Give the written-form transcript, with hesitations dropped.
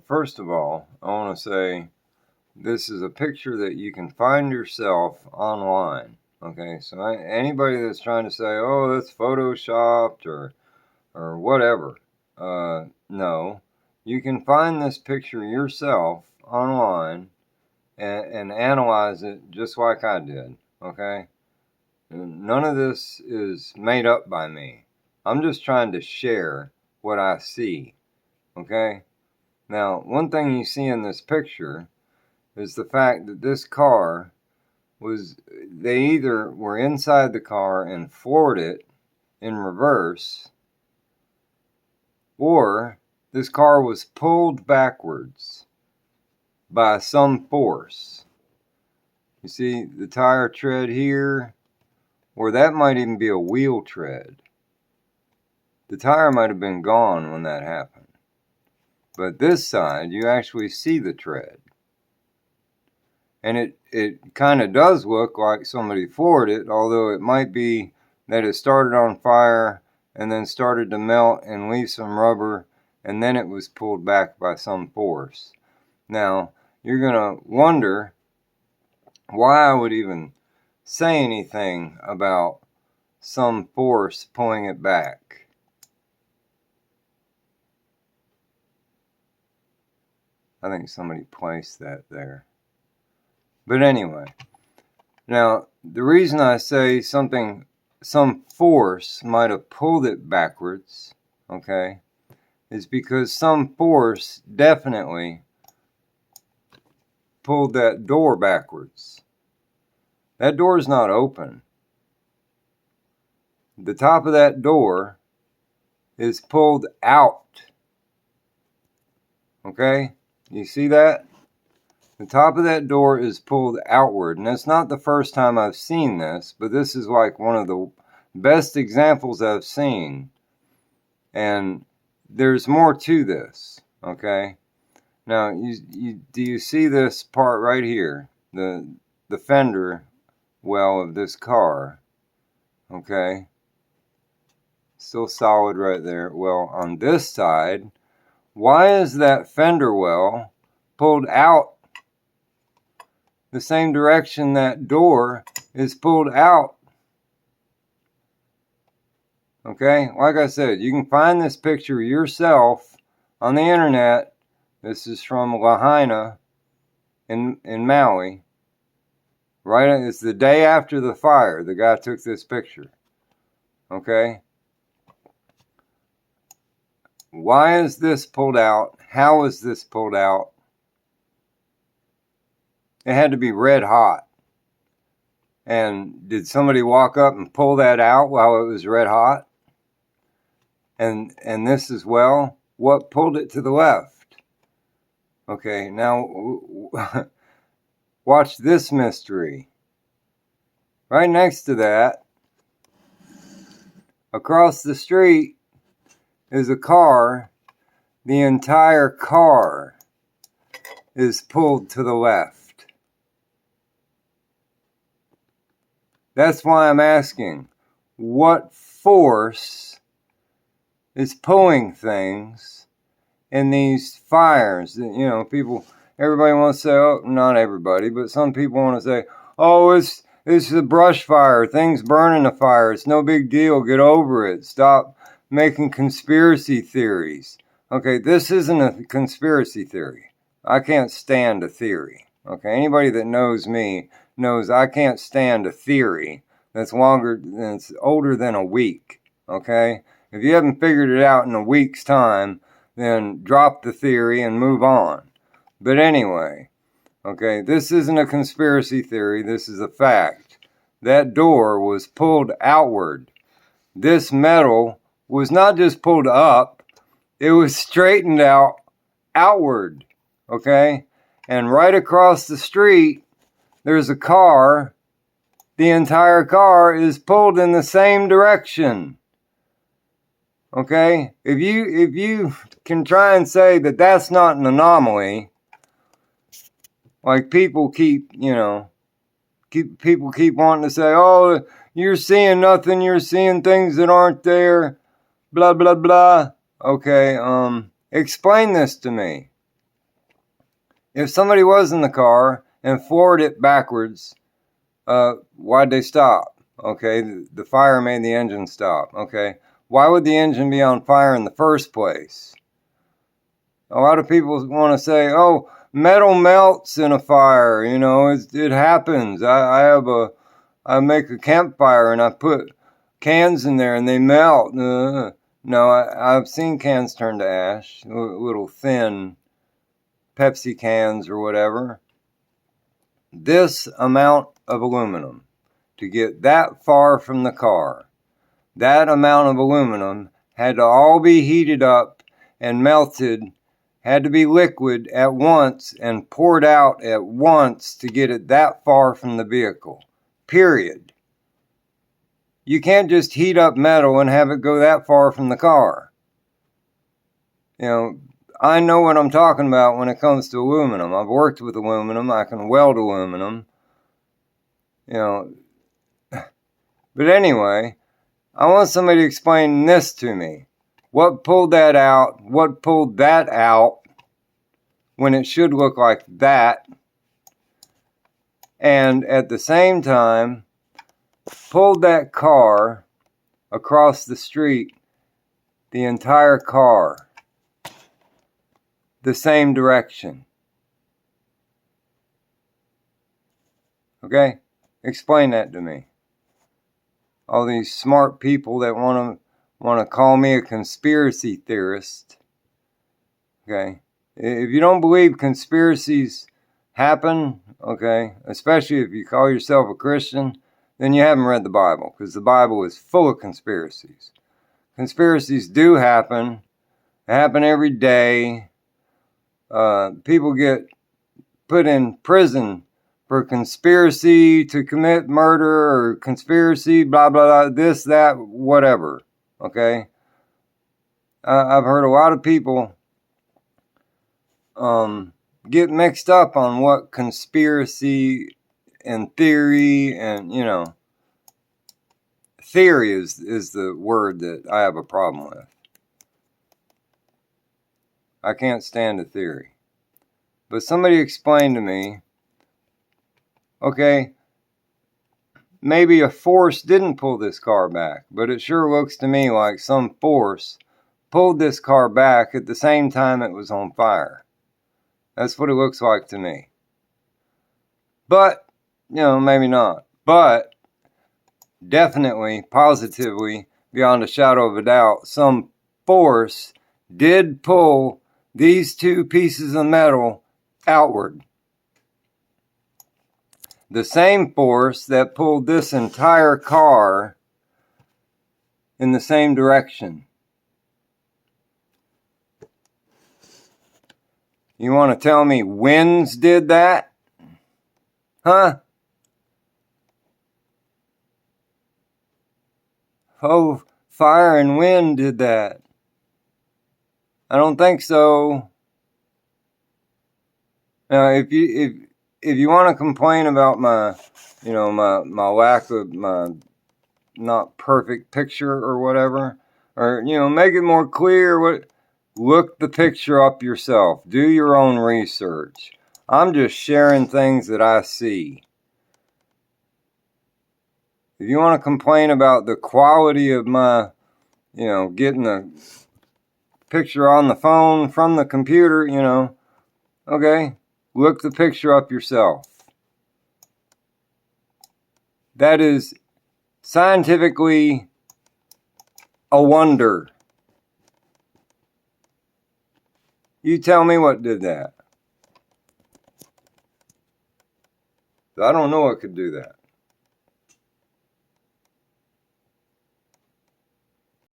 First of all, I want to say this is a picture that you can find yourself online. Okay, so anybody that's trying to say, oh, that's photoshopped or whatever, no. You can find this picture yourself online and analyze it just like I did, okay? None of this is made up by me. I'm just trying to share what I see, okay? Now, one thing you see in this picture is the fact that this car they either were inside the car and floored it in reverse, or this car was pulled backwards by some force. You see the tire tread here, or that might even be a wheel tread. The tire might have been gone when that happened. But this side, you actually see the tread. And it kind of does look like somebody floored it, although it might be that it started on fire and then started to melt and leave some rubber, and then it was pulled back by some force. Now, you're going to wonder why I would even say anything about some force pulling it back. I think somebody placed that there. But anyway, now the reason I say some force might have pulled it backwards, okay, is because some force definitely pulled that door backwards. That door is not open. The top of that door is pulled out. Okay? You see that? The top of that door is pulled outward, and it's not the first time I've seen this, but this is like one of the best examples I've seen. And there's more to this, okay? Now, do you see this part right here? The fender well of this car, okay? Still solid right there. Well, on this side, why is that fender well pulled out the same direction that door is pulled out? Okay, like I said, you can find this picture yourself on the internet. This is from Lahaina in Maui. Right, it's the day after the fire. The guy took this picture. Okay. Why is this pulled out? How is this pulled out? It had to be red hot. And did somebody walk up and pull that out while it was red hot? And this as well, what pulled it to the left? Okay, now watch this mystery. Right next to that, across the street, is a car. The entire car is pulled to the left. That's why I'm asking, what force is pulling things in these fires? You know, everybody wants to say, oh, not everybody, but some people want to say, oh, it's a brush fire. Things burn in a fire. It's no big deal. Get over it. Stop making conspiracy theories. Okay, this isn't a conspiracy theory. I can't stand a theory. Okay, anybody that knows me knows I can't stand a theory that's older than a week. Okay, if you haven't figured it out in a week's time, then drop the theory and move on. But anyway, okay, this isn't a conspiracy theory. This is a fact. That door was pulled outward. This metal was not just pulled up, it was straightened out outward. Okay? And right across the street, there's a car. The entire car is pulled in the same direction. Okay? If you can try and say that that's not an anomaly, like people keep wanting to say, oh, you're seeing nothing, you're seeing things that aren't there, blah, blah, blah. Okay, explain this to me. If somebody was in the car and floored it backwards, why'd they stop? Okay, the fire made the engine stop. Okay, why would the engine be on fire in the first place? A lot of people want to say, oh, metal melts in a fire. You know, it happens. I make a campfire and I put cans in there and they melt. No, I've seen cans turn to ash, little thin Pepsi cans or whatever. This amount of aluminum, to get that far from the car, that amount of aluminum had to all be heated up and melted, had to be liquid at once and poured out at once to get it that far from the vehicle. Period. You can't just heat up metal and have it go that far from the car. You know, I know what I'm talking about when it comes to aluminum. I've worked with aluminum. I can weld aluminum. You know, but anyway, I want somebody to explain this to me. What pulled that out? What pulled that out when it should look like that? And at the same time, pulled that car across the street, the entire car, the same direction. Okay? Explain that to me. All these smart people that want to call me a conspiracy theorist. Okay? If you don't believe conspiracies happen, okay, especially if you call yourself a Christian, then you haven't read the Bible, because the Bible is full of conspiracies. Conspiracies do happen. They happen every day. People get put in prison for conspiracy to commit murder or conspiracy, blah, blah, blah, this, that, whatever. Okay? I've heard a lot of people get mixed up on what conspiracy and theory and, you know, theory is the word that I have a problem with. I can't stand a theory. But somebody explained to me, okay, maybe a force didn't pull this car back, but it sure looks to me like some force pulled this car back at the same time it was on fire. That's what it looks like to me. But, you know, maybe not. But definitely, positively, beyond a shadow of a doubt, some force did pull these two pieces of metal outward. The same force that pulled this entire car in the same direction. You want to tell me winds did that? Huh? Oh, fire and wind did that. I don't think so. Now, if you want to complain about my, you know, my lack of my not perfect picture or whatever, or, you know, make it more clear, look the picture up yourself. Do your own research. I'm just sharing things that I see. If you want to complain about the quality of my, you know, getting the picture on the phone from the computer, you know, okay, look the picture up yourself. That is scientifically a wonder. You tell me what did that. I don't know what could do that.